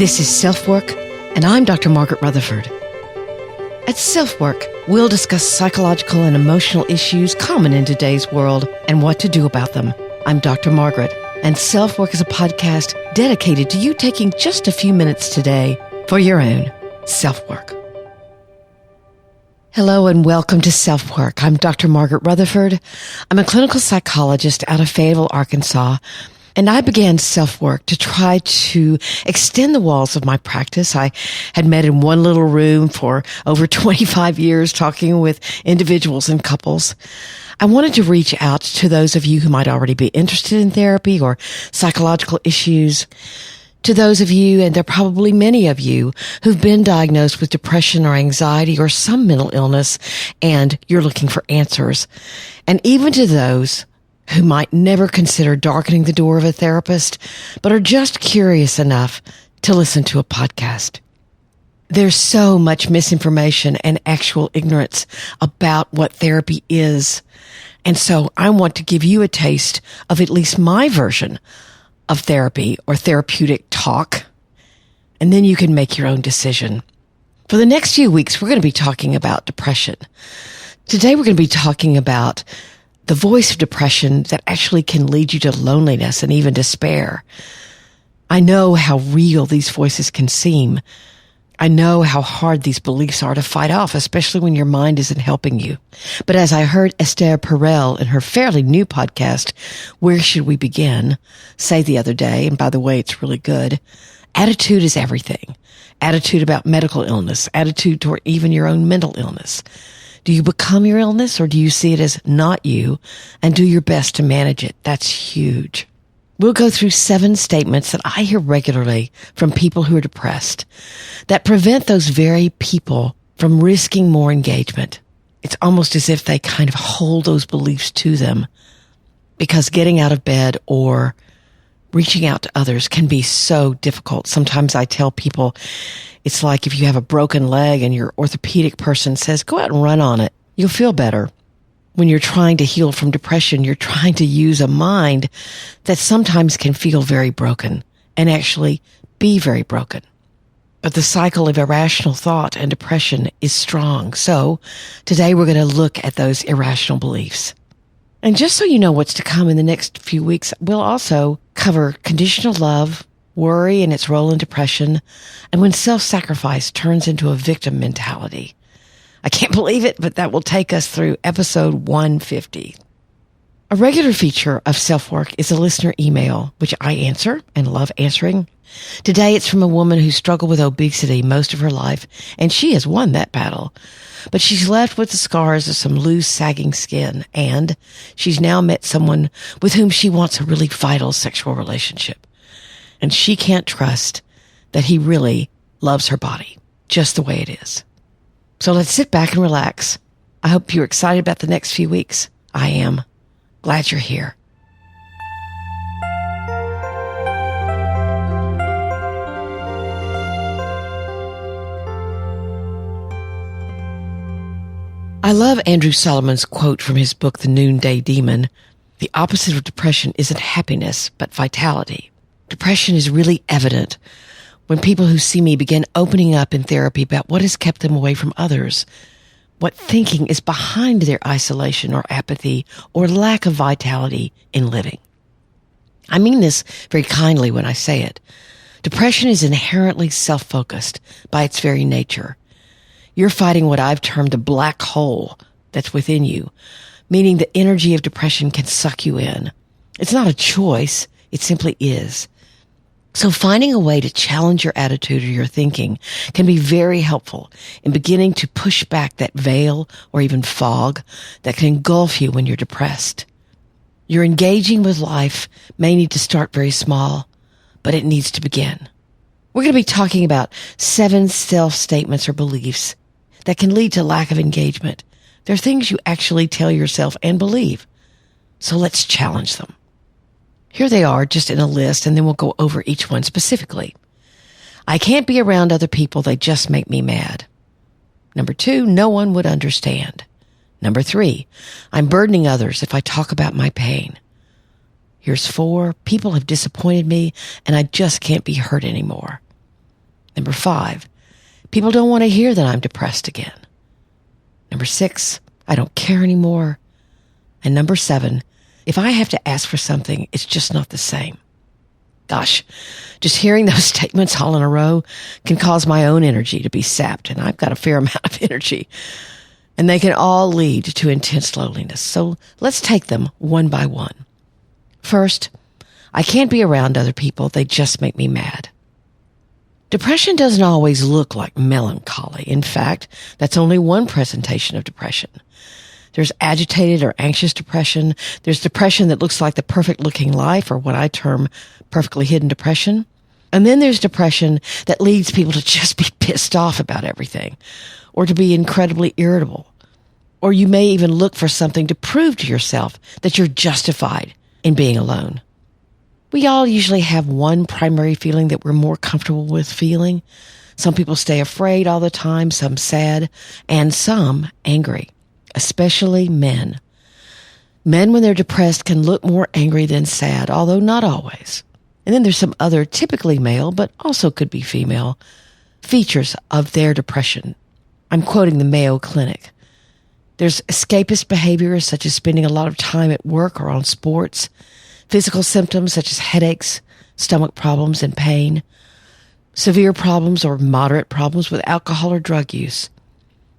This is SelfWork, and I'm Dr. Margaret Rutherford. At SelfWork, we'll discuss psychological and emotional issues common in today's world and what to do about them. I'm Dr. Margaret, and SelfWork is a podcast dedicated to you taking just a few minutes today for your own self-work. Hello and welcome to SelfWork. I'm Dr. Margaret Rutherford. I'm a clinical psychologist out of Fayetteville, Arkansas, and I began SelfWork to try to extend the walls of my practice. I had met in one little room for over 25 years talking with individuals and couples. I wanted to reach out to those of you who might already be interested in therapy or psychological issues, to those of you, and there are probably many of you, who've been diagnosed with depression or anxiety or some mental illness, and you're looking for answers. And even to those who might never consider darkening the door of a therapist, but are just curious enough to listen to a podcast. There's so much misinformation and actual ignorance about what therapy is. And so I want to give you a taste of at least my version of therapy or therapeutic talk, and then you can make your own decision. For the next few weeks, we're going to be talking about depression. Today, we're going to be talking about the voice of depression that actually can lead you to loneliness and even despair. I know how real these voices can seem. I know how hard these beliefs are to fight off, especially when your mind isn't helping you. But as I heard Esther Perel in her fairly new podcast, Where Should We Begin, say the other day, and by the way, it's really good, attitude is everything. Attitude about medical illness, attitude toward even your own mental illness. Do you become your illness, or do you see it as not you and do your best to manage it? That's huge. We'll go through 7 statements that I hear regularly from people who are depressed that prevent those very people from risking more engagement. It's almost as if they kind of hold those beliefs to them, because getting out of bed or reaching out to others can be so difficult. Sometimes I tell people it's like if you have a broken leg and your orthopedic person says, go out and run on it. You'll feel better. When you're trying to heal from depression, you're trying to use a mind that sometimes can feel very broken and actually be very broken. But the cycle of irrational thought and depression is strong. So today we're going to look at those irrational beliefs. And just so you know what's to come in the next few weeks, we'll also cover conditional love, worry and its role in depression, and when self-sacrifice turns into a victim mentality. I can't believe it, but that will take us through episode 150. A regular feature of SelfWork is a listener email, which I answer and love answering. Today it's from a woman who struggled with obesity most of her life, and she has won that battle. But she's left with the scars of some loose, sagging skin, and she's now met someone with whom she wants a really vital sexual relationship. And she can't trust that he really loves her body, just the way it is. So let's sit back and relax. I hope you're excited about the next few weeks. I am. Glad you're here. I love Andrew Solomon's quote from his book, The Noonday Demon. The opposite of depression isn't happiness, but vitality. Depression is really evident when people who see me begin opening up in therapy about what has kept them away from others, what thinking is behind their isolation or apathy or lack of vitality in living. I mean this very kindly when I say it. Depression is inherently self-focused by its very nature. You're fighting what I've termed a black hole that's within you, meaning the energy of depression can suck you in. It's not a choice. It simply is. So finding a way to challenge your attitude or your thinking can be very helpful in beginning to push back that veil or even fog that can engulf you when you're depressed. Your engaging with life may need to start very small, but it needs to begin. We're going to be talking about 7 self-statements or beliefs that can lead to lack of engagement. They're things you actually tell yourself and believe. So let's challenge them. Here they are, just in a list, and then we'll go over each one specifically. I can't be around other people. They just make me mad. Number 2, no one would understand. Number 3, I'm burdening others if I talk about my pain. Here's 4, people have disappointed me and I just can't be hurt anymore. Number 5, people don't want to hear that I'm depressed again. Number 6, I don't care anymore. And number 7, if I have to ask for something, it's just not the same. Gosh, just hearing those statements all in a row can cause my own energy to be sapped, and I've got a fair amount of energy. And they can all lead to intense loneliness. So let's take them one by one. First, I can't be around other people. They just make me mad. Depression doesn't always look like melancholy. In fact, that's only one presentation of depression. There's agitated or anxious depression. There's depression that looks like the perfect looking life, or what I term perfectly hidden depression. And then there's depression that leads people to just be pissed off about everything, or to be incredibly irritable. Or you may even look for something to prove to yourself that you're justified in being alone. We all usually have one primary feeling that we're more comfortable with feeling. Some people stay afraid all the time, some sad, and some angry, especially men. Men, when they're depressed, can look more angry than sad, although not always. And then there's some other, typically male, but also could be female, features of their depression. I'm quoting the Mayo Clinic. There's escapist behaviors such as spending a lot of time at work or on sports, physical symptoms such as headaches, stomach problems, and pain, severe problems or moderate problems with alcohol or drug use,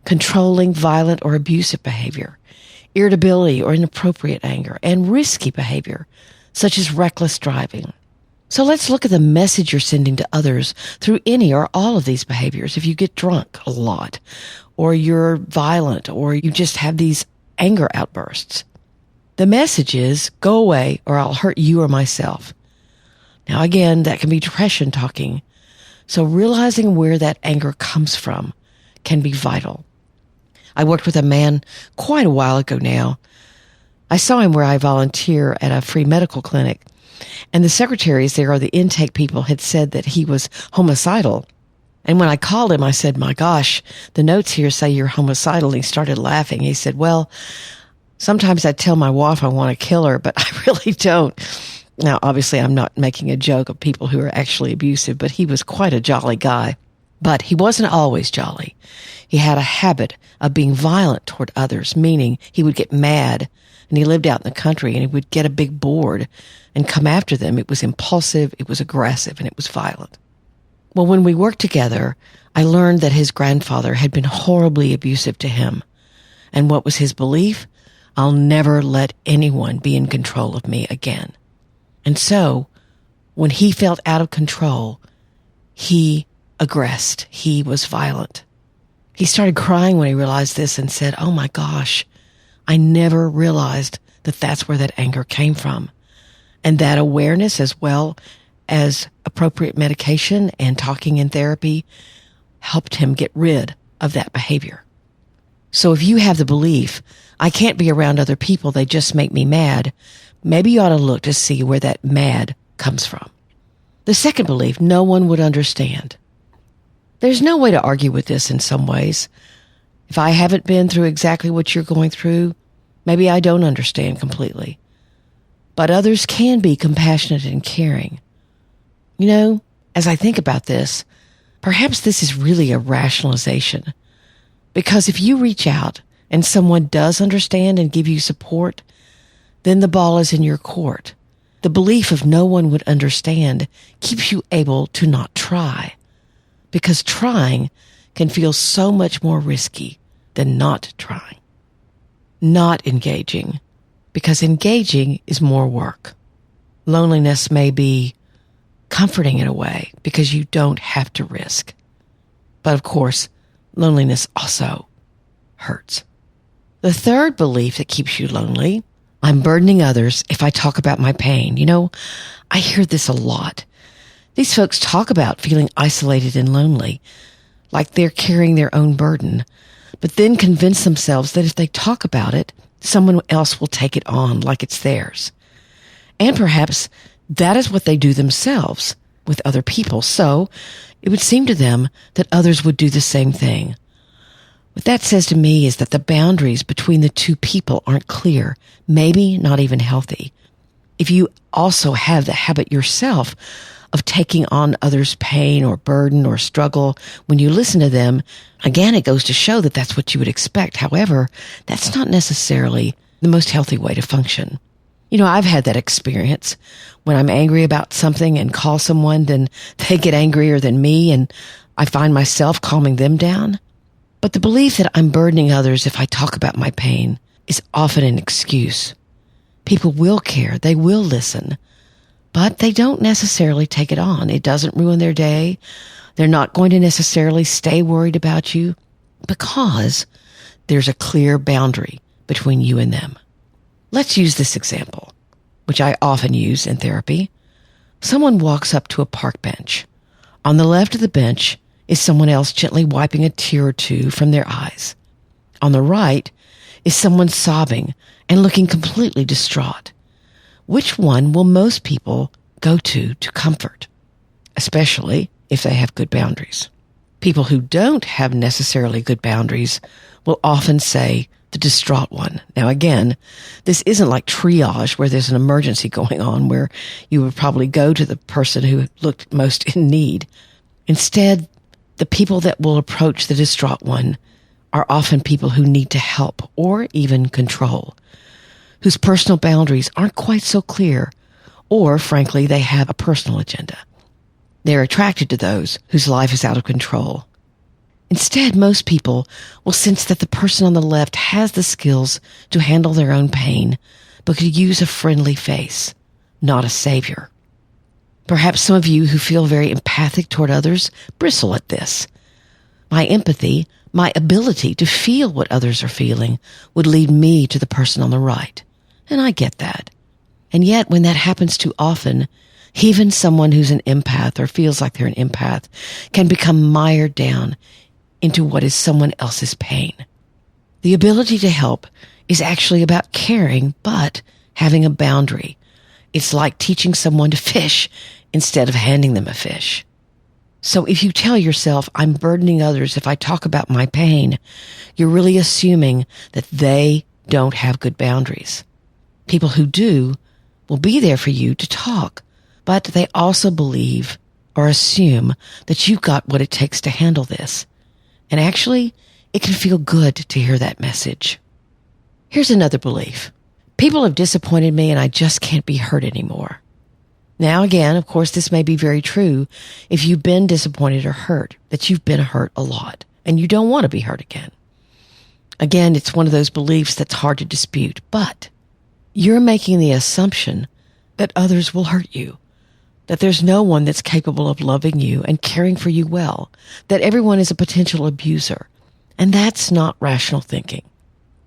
controlling, violent, or abusive behavior, irritability or inappropriate anger, and risky behavior such as reckless driving. So let's look at the message you're sending to others through any or all of these behaviors. If you get drunk a lot, or you're violent, or you just have these anger outbursts, the message is, go away or I'll hurt you or myself. Now again, that can be depression talking. So realizing where that anger comes from can be vital. I worked with a man quite a while ago now. I saw him where I volunteer at a free medical clinic, and the secretaries there, or the intake people, had said that he was homicidal. And when I called him, I said, my gosh, the notes here say you're homicidal. And he started laughing. He said, well, sometimes I tell my wife I want to kill her, but I really don't. Now, obviously, I'm not making a joke of people who are actually abusive, but he was quite a jolly guy. But he wasn't always jolly. He had a habit of being violent toward others, meaning he would get mad, and he lived out in the country, and he would get a big board and come after them. It was impulsive, it was aggressive, and it was violent. Well, when we worked together, I learned that his grandfather had been horribly abusive to him. And what was his belief? I'll never let anyone be in control of me again. And so, when he felt out of control, he aggressed. He was violent. He started crying when he realized this and said, oh my gosh, I never realized that that's where that anger came from. And that awareness, as well as appropriate medication and talking in therapy, helped him get rid of that behavior. So if you have the belief, I can't be around other people, they just make me mad, maybe you ought to look to see where that mad comes from. The second belief, no one would understand. There's no way to argue with this in some ways. If I haven't been through exactly what you're going through, maybe I don't understand completely. But others can be compassionate and caring. You know, as I think about this, perhaps this is really a rationalization. Because if you reach out and someone does understand and give you support, then the ball is in your court. The belief of no one would understand keeps you able to not try. Because trying can feel so much more risky than not trying. Not engaging, because engaging is more work. Loneliness may be comforting in a way because you don't have to risk. But of course, loneliness also hurts. The third belief that keeps you lonely, I'm burdening others if I talk about my pain. You know, I hear this a lot. These folks talk about feeling isolated and lonely, like they're carrying their own burden, but then convince themselves that if they talk about it, someone else will take it on like it's theirs. And perhaps that is what they do themselves with other people. So it would seem to them that others would do the same thing. What that says to me is that the boundaries between the two people aren't clear, maybe not even healthy. If you also have the habit yourself of taking on others' pain or burden or struggle when you listen to them, again, it goes to show that that's what you would expect. However, that's not necessarily the most healthy way to function. I've had that experience. When I'm angry about something and call someone, then they get angrier than me, and I find myself calming them down. But the belief that I'm burdening others if I talk about my pain is often an excuse. People will care, they will listen, but they don't necessarily take it on. It doesn't ruin their day. They're not going to necessarily stay worried about you because there's a clear boundary between you and them. Let's use this example, which I often use in therapy. Someone walks up to a park bench. On the left of the bench is someone else gently wiping a tear or two from their eyes. On the right is someone sobbing and looking completely distraught. Which one will most people go to comfort, especially if they have good boundaries? People who don't have necessarily good boundaries will often say the distraught one. Now again, this isn't like triage where there's an emergency going on where you would probably go to the person who looked most in need. Instead, the people that will approach the distraught one are often people who need to help or even control, whose personal boundaries aren't quite so clear, or frankly, they have a personal agenda. They're attracted to those whose life is out of control. Instead, most people will sense that the person on the left has the skills to handle their own pain, but could use a friendly face, not a savior. Perhaps some of you who feel very empathic toward others bristle at this. My empathy, my ability to feel what others are feeling, would lead me to the person on the right. And I get that. And yet, when that happens too often, even someone who's an empath or feels like they're an empath can become mired down into what is someone else's pain. The ability to help is actually about caring, but having a boundary. It's like teaching someone to fish instead of handing them a fish. So if you tell yourself, I'm burdening others if I talk about my pain, you're really assuming that they don't have good boundaries. People who do will be there for you to talk, but they also believe or assume that you've got what it takes to handle this. And actually, it can feel good to hear that message. Here's another belief. People have disappointed me and I just can't be hurt anymore. Now again, of course, this may be very true if you've been disappointed or hurt, that you've been hurt a lot and you don't want to be hurt again. Again, it's one of those beliefs that's hard to dispute, but you're making the assumption that others will hurt you, that there's no one that's capable of loving you and caring for you well, that everyone is a potential abuser. And that's not rational thinking.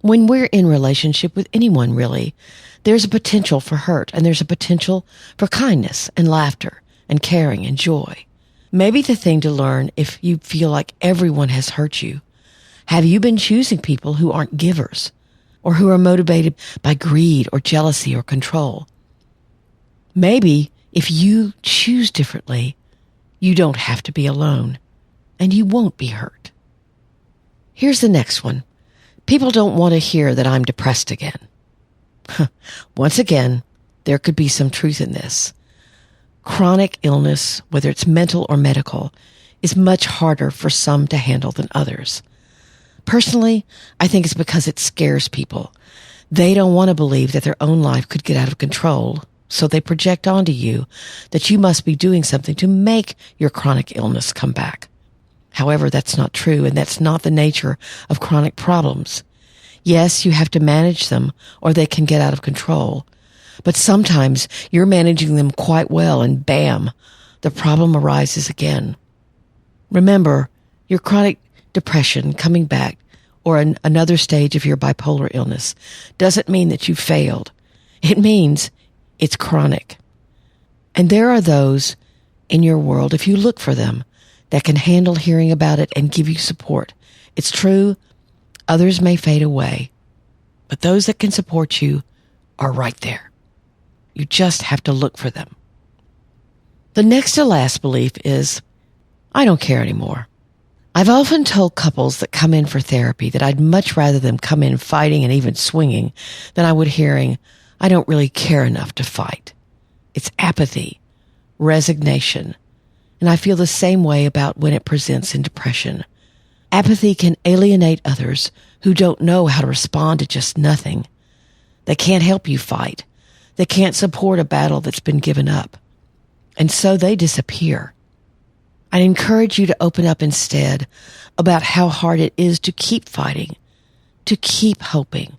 When we're in relationship with anyone, really, there's a potential for hurt and there's a potential for kindness and laughter and caring and joy. Maybe the thing to learn if you feel like everyone has hurt you, have you been choosing people who aren't givers or who are motivated by greed or jealousy or control? Maybe if you choose differently, you don't have to be alone and you won't be hurt. Here's the next one. People don't want to hear that I'm depressed again. Once again, there could be some truth in this. Chronic illness, whether it's mental or medical, is much harder for some to handle than others. Personally, I think it's because it scares people. They don't want to believe that their own life could get out of control, so they project onto you that you must be doing something to make your chronic illness come back. However, that's not true, and that's not the nature of chronic problems. Yes, you have to manage them, or they can get out of control. But sometimes you're managing them quite well, and bam, the problem arises again. Remember, your chronic depression coming back, or another stage of your bipolar illness, doesn't mean that you failed. It means it's chronic. And there are those in your world, if you look for them, that can handle hearing about it and give you support. It's true, others may fade away, but those that can support you are right there. You just have to look for them. The next to last belief is, I don't care anymore. I've often told couples that come in for therapy that I'd much rather them come in fighting and even swinging than I would hearing, I don't really care enough to fight. It's apathy, resignation. And I feel the same way about when it presents in depression. Apathy can alienate others who don't know how to respond to just nothing. They can't help you fight. They can't support a battle that's been given up. And so they disappear. I encourage you to open up instead about how hard it is to keep fighting, to keep hoping.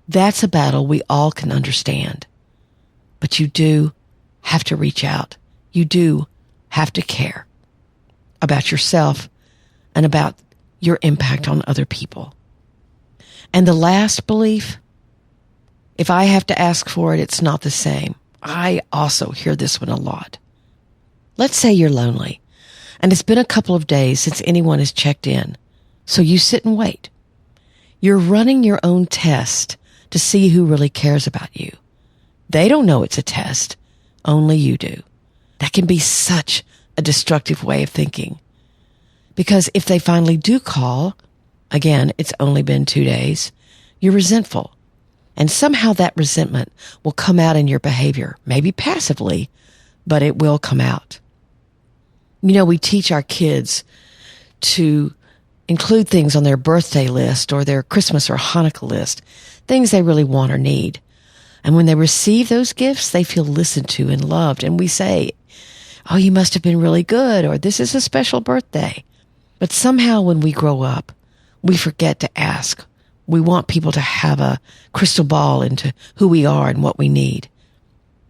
That's a battle we all can understand. But you do have to reach out. You do have to care about yourself and about your impact on other people. And the last belief, if I have to ask for it, it's not the same. I also hear this one a lot. Let's say you're lonely, and it's been a couple of days since anyone has checked in. So you sit and wait. You're running your own test to see who really cares about you. They don't know it's a test. Only you do. That can be such a destructive way of thinking. Because if they finally do call, again, it's only been 2 days, you're resentful. And somehow that resentment will come out in your behavior, maybe passively, but it will come out. You know, we teach our kids to include things on their birthday list or their Christmas or Hanukkah list, things they really want or need. And when they receive those gifts, they feel listened to and loved. And we say, oh, you must have been really good, or this is a special birthday. But somehow when we grow up, we forget to ask. We want people to have a crystal ball into who we are and what we need.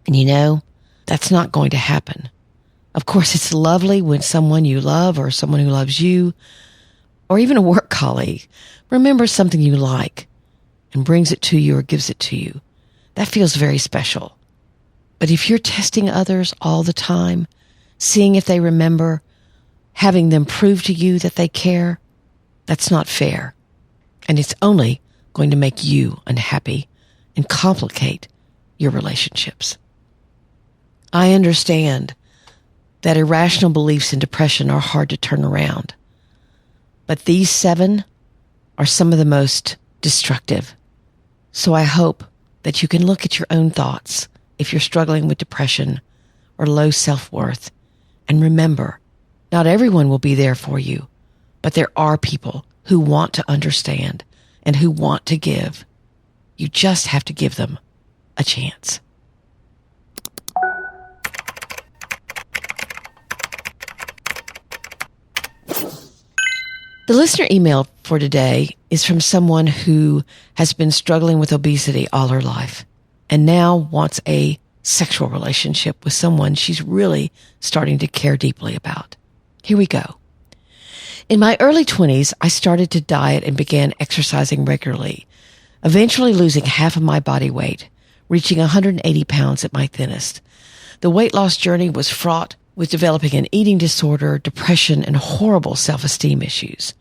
And you know, that's not going to happen. Of course, it's lovely when someone you love or someone who loves you, or even a work colleague, remembers something you like and brings it to you or gives it to you. That feels very special. But if you're testing others all the time, seeing if they remember, having them prove to you that they care, that's not fair. And it's only going to make you unhappy and complicate your relationships. I understand that irrational beliefs in depression are hard to turn around. But these 7 are some of the most destructive. So I hope that you can look at your own thoughts if you're struggling with depression or low self-worth. And remember, not everyone will be there for you, but there are people who want to understand and who want to give. You just have to give them a chance. The listener email for today is from someone who has been struggling with obesity all her life and now wants a sexual relationship with someone she's really starting to care deeply about. Here we go. In my early 20s, I started to diet and began exercising regularly, eventually losing half of my body weight, reaching 180 pounds at my thinnest. The weight loss journey was fraught with developing an eating disorder, depression, and horrible self-esteem issues.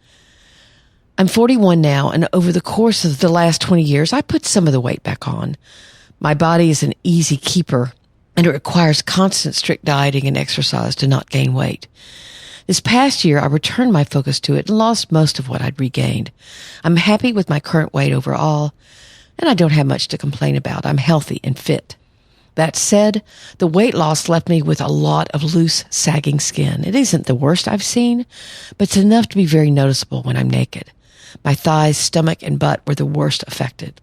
I'm 41 now, and over the course of the last 20 years, I put some of the weight back on. My body is an easy keeper, and it requires constant strict dieting and exercise to not gain weight. This past year, I returned my focus to it and lost most of what I'd regained. I'm happy with my current weight overall, and I don't have much to complain about. I'm healthy and fit. That said, the weight loss left me with a lot of loose, sagging skin. It isn't the worst I've seen, but it's enough to be very noticeable when I'm naked. My thighs, stomach, and butt were the worst affected.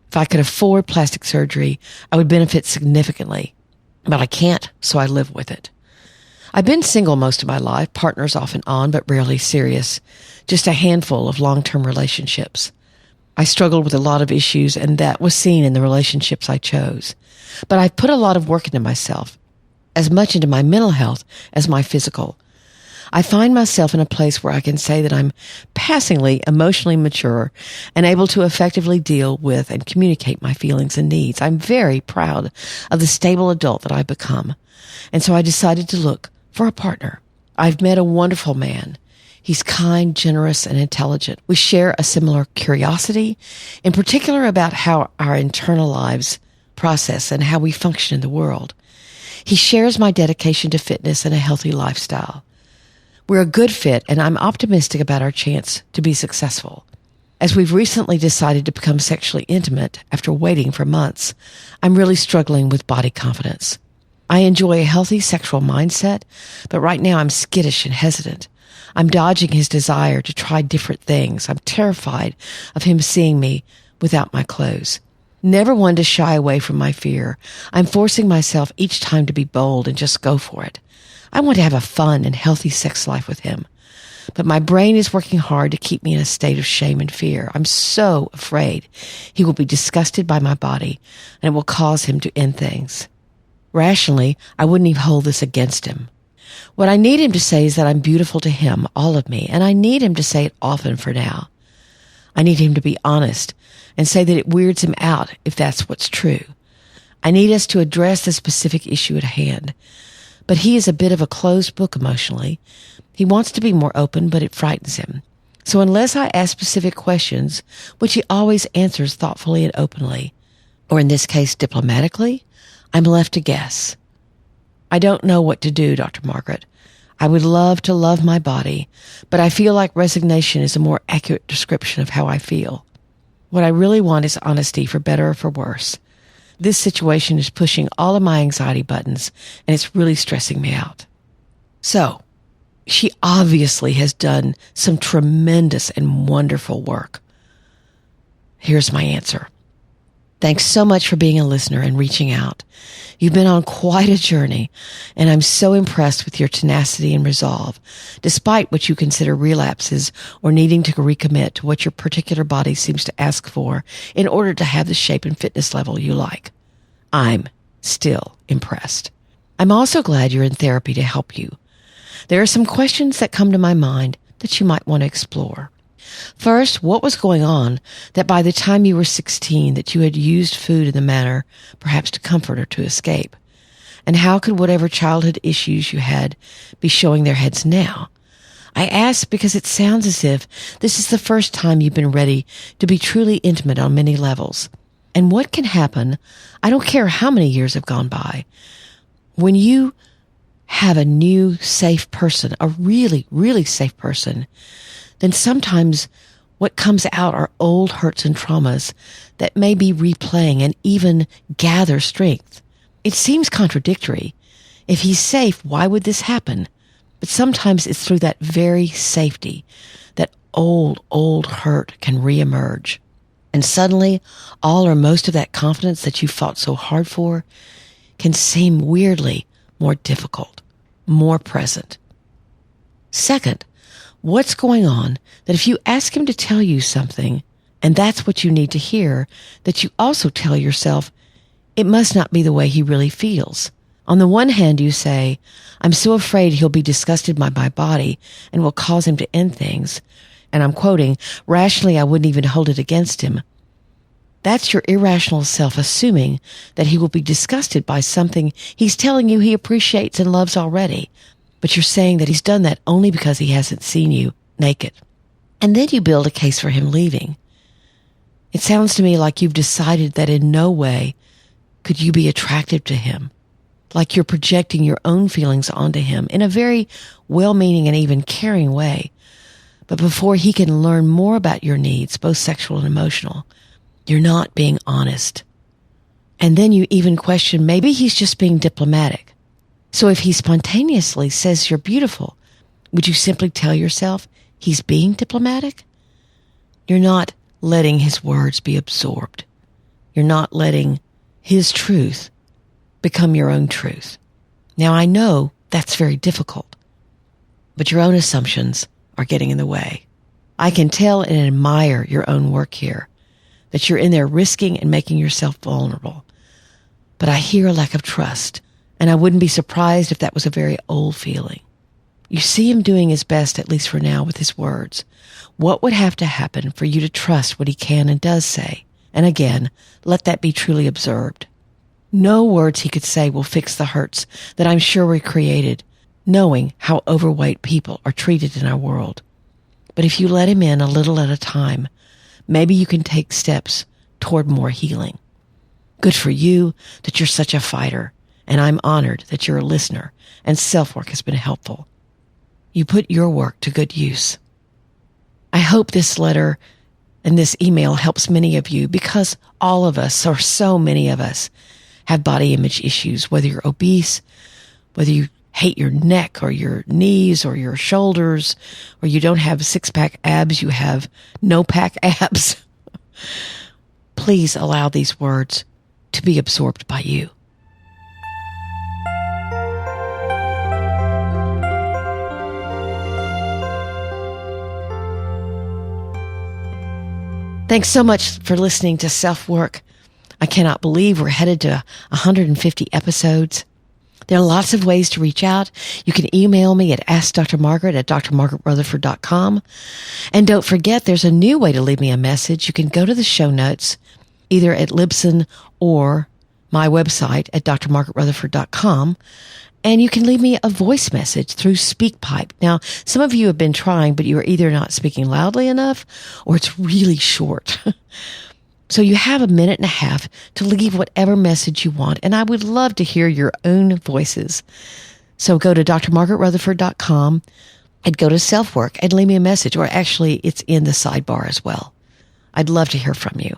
If I could afford plastic surgery, I would benefit significantly, but I can't, so I live with it. I've been single most of my life, partners off and on, but rarely serious. Just a handful of long-term relationships. I struggled with a lot of issues, and that was seen in the relationships I chose. But I've put a lot of work into myself, as much into my mental health as my physical. I find myself in a place where I can say that I'm passingly emotionally mature and able to effectively deal with and communicate my feelings and needs. I'm very proud of the stable adult that I've become. And so I decided to look for a partner. I've met a wonderful man. He's kind, generous, and intelligent. We share a similar curiosity, in particular about how our internal lives process and how we function in the world. He shares my dedication to fitness and a healthy lifestyle. We're a good fit, and I'm optimistic about our chance to be successful. As we've recently decided to become sexually intimate after waiting for months, I'm really struggling with body confidence. I enjoy a healthy sexual mindset, but right now I'm skittish and hesitant. I'm dodging his desire to try different things. I'm terrified of him seeing me without my clothes. Never one to shy away from my fear. I'm forcing myself each time to be bold and just go for it. I want to have a fun and healthy sex life with him. But my brain is working hard to keep me in a state of shame and fear. I'm so afraid he will be disgusted by my body and it will cause him to end things. Rationally, I wouldn't even hold this against him. What I need him to say is that I'm beautiful to him, all of me, and I need him to say it often for now. I need him to be honest and say that it weirds him out if that's what's true. I need us to address the specific issue at hand. But he is a bit of a closed book emotionally. He wants to be more open, but it frightens him. So unless I ask specific questions, which he always answers thoughtfully and openly, or in this case diplomatically, I'm left to guess. I don't know what to do, Dr. Margaret. I would love to love my body, but I feel like resignation is a more accurate description of how I feel. What I really want is honesty, for better or for worse. This situation is pushing all of my anxiety buttons, and it's really stressing me out. So, she obviously has done some tremendous and wonderful work. Here's my answer. Thanks so much for being a listener and reaching out. You've been on quite a journey, and I'm so impressed with your tenacity and resolve, despite what you consider relapses or needing to recommit to what your particular body seems to ask for in order to have the shape and fitness level you like. I'm still impressed. I'm also glad you're in therapy to help you. There are some questions that come to my mind that you might want to explore. First, what was going on that by the time you were 16 that you had used food in the manner perhaps to comfort or to escape? And how could whatever childhood issues you had be showing their heads now? I ask because it sounds as if this is the first time you've been ready to be truly intimate on many levels. And what can happen, I don't care how many years have gone by, when you have a new safe person, a really, really safe person, then sometimes what comes out are old hurts and traumas that may be replaying and even gather strength. It seems contradictory. If he's safe, why would this happen? But sometimes it's through that very safety that old hurt can reemerge. And suddenly, all or most of that confidence that you fought so hard for can seem weirdly more difficult, more present. Second, what's going on that if you ask him to tell you something, and that's what you need to hear, that you also tell yourself, it must not be the way he really feels. On the one hand, you say, I'm so afraid he'll be disgusted by my body and will cause him to end things. And I'm quoting, rationally, I wouldn't even hold it against him. That's your irrational self assuming that he will be disgusted by something he's telling you he appreciates and loves already. But you're saying that he's done that only because he hasn't seen you naked. And then you build a case for him leaving. It sounds to me like you've decided that in no way could you be attractive to him, like you're projecting your own feelings onto him in a very well-meaning and even caring way. But before he can learn more about your needs, both sexual and emotional, you're not being honest. And then you even question, maybe he's just being diplomatic. So if he spontaneously says you're beautiful, would you simply tell yourself he's being diplomatic? You're not letting his words be absorbed. You're not letting his truth become your own truth. Now, I know that's very difficult, but your own assumptions are getting in the way. I can tell and admire your own work here, that you're in there risking and making yourself vulnerable. But I hear a lack of trust, and I wouldn't be surprised if that was a very old feeling. You see him doing his best, at least for now, with his words. What would have to happen for you to trust what he can and does say? And again, let that be truly observed. No words he could say will fix the hurts that I'm sure were created, knowing how overweight people are treated in our world. But if you let him in a little at a time, maybe you can take steps toward more healing. Good for you that you're such a fighter, and I'm honored that you're a listener and SelfWork has been helpful. You put your work to good use. I hope this letter and this email helps many of you, because all of us, or so many of us, have body image issues, whether you're obese, whether you hate your neck or your knees or your shoulders, or you don't have six-pack abs, you have no-pack abs. Please allow these words to be absorbed by you. Thanks so much for listening to SelfWork. I cannot believe we're headed to 150 episodes. There are lots of ways to reach out. You can email me at askdrmargaret@drmargaretrutherford.com. And don't forget, there's a new way to leave me a message. You can go to the show notes, either at Libsyn or my website at drmargaretrutherford.com. And you can leave me a voice message through SpeakPipe. Now, some of you have been trying, but you are either not speaking loudly enough or it's really short. So you have a minute and a half to leave whatever message you want. And I would love to hear your own voices. So go to drmargaretrutherford.com and go to SelfWork and leave me a message. Or actually, it's in the sidebar as well. I'd love to hear from you.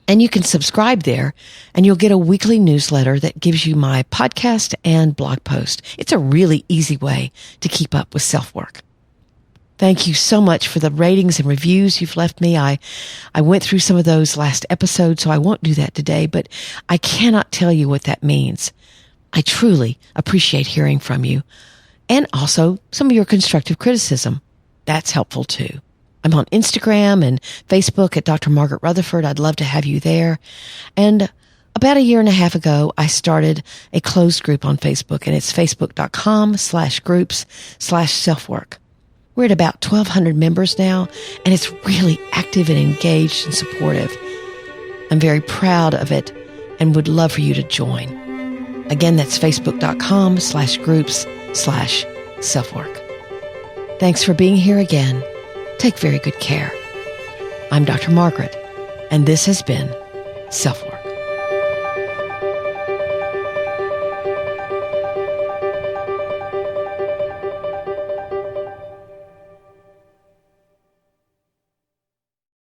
And you can subscribe there and you'll get a weekly newsletter that gives you my podcast and blog post. It's a really easy way to keep up with SelfWork. Thank you so much for the ratings and reviews you've left me. I went through some of those last episode, so I won't do that today, but I cannot tell you what that means. I truly appreciate hearing from you, and also some of your constructive criticism. That's helpful too. I'm on Instagram and Facebook at Dr. Margaret Rutherford. I'd love to have you there. And about a year and a half ago, I started a closed group on Facebook, and it's facebook.com/groups/selfwork. We're at about 1,200 members now, and it's really active and engaged and supportive. I'm very proud of it and would love for you to join. Again, that's facebook.com/groups/selfwork. Thanks for being here again. Take very good care. I'm Dr. Margaret, and this has been SelfWork.